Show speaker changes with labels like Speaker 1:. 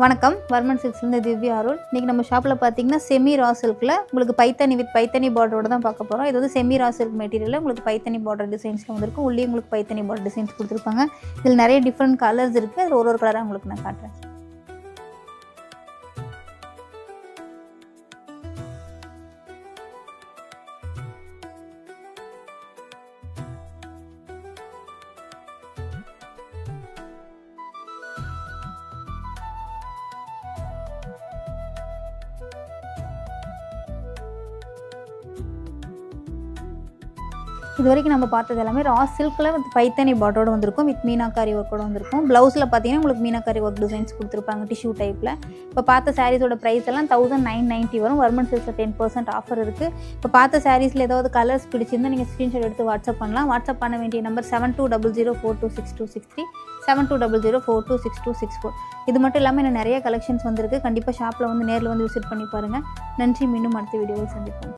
Speaker 1: வணக்கம், வர்மன் சில்க்ஸ்லேருந்து திவ்யா அருள். இன்றைக்கி நம்ம ஷாப்பில் பார்த்தீங்கன்னா செமி ரா சில்கில் உங்களுக்கு பைத்தனி வித் பைத்தனி பார்டரோட தான் பார்க்க போகிறோம். இது வந்து செமி ரா சில்க் மெட்டீரியலில் உங்களுக்கு பைத்தனி பார்டர் டிசைன்ஸில் வந்துருக்கு. உள்ளே உங்களுக்கு பைத்தனி பார்டர் டிசைன்ஸ் கொடுத்துருப்பாங்க. இதில் நிறைய டிஃப்ரெண்ட் கலர்ஸ் இருக்குது. அதில் ஒரு கலராக உங்களுக்கு நான் காட்டுறேன். இது வரைக்கும் நம்ம பார்த்தது எல்லாமே ரா சில்கில் வித் பைத்தனி பார்டரோட வந்திருக்கும், வித் மீனாக்காரி ஒர்க்கோட வந்திருக்கும். ப்ளவுஸில் பார்த்தீங்கன்னா உங்களுக்கு மீனாக்காரி ஒர்க் டிசைன்ஸ் கொடுத்துருப்பாங்க டிஷ்யூ டைப்பில். இப்போ பார்த்த சாரீஸோட ப்ரைஸ் எல்லாம் 1990 வரும். வர்மன் சில்க்ஸில் 10% ஆஃபர் இருக்குது. இப்போ பார்த்த சாரீஸில் ஏதாவது கலர்ஸ் பிடிச்சிருந்தால் நீங்கள் ஸ்க்ரீன்ஷாட் எடுத்து வாட்ஸ்அப் பண்ணலாம். வாட்ஸ்அப் பண்ண வேண்டிய நம்பர் 7200426263, 7200426264. இது மட்டும் இல்லாமல் இன்னும் நிறைய கலெக்ஷன்ஸ் வந்திருக்கு. கண்டிப்பாக ஷாப்பில் வந்து நேரில் வந்து விசிட் பண்ணி பாருங்கள். நன்றி. மீண்டும் அடுத்த வீடியோவில் சந்திப்போம்.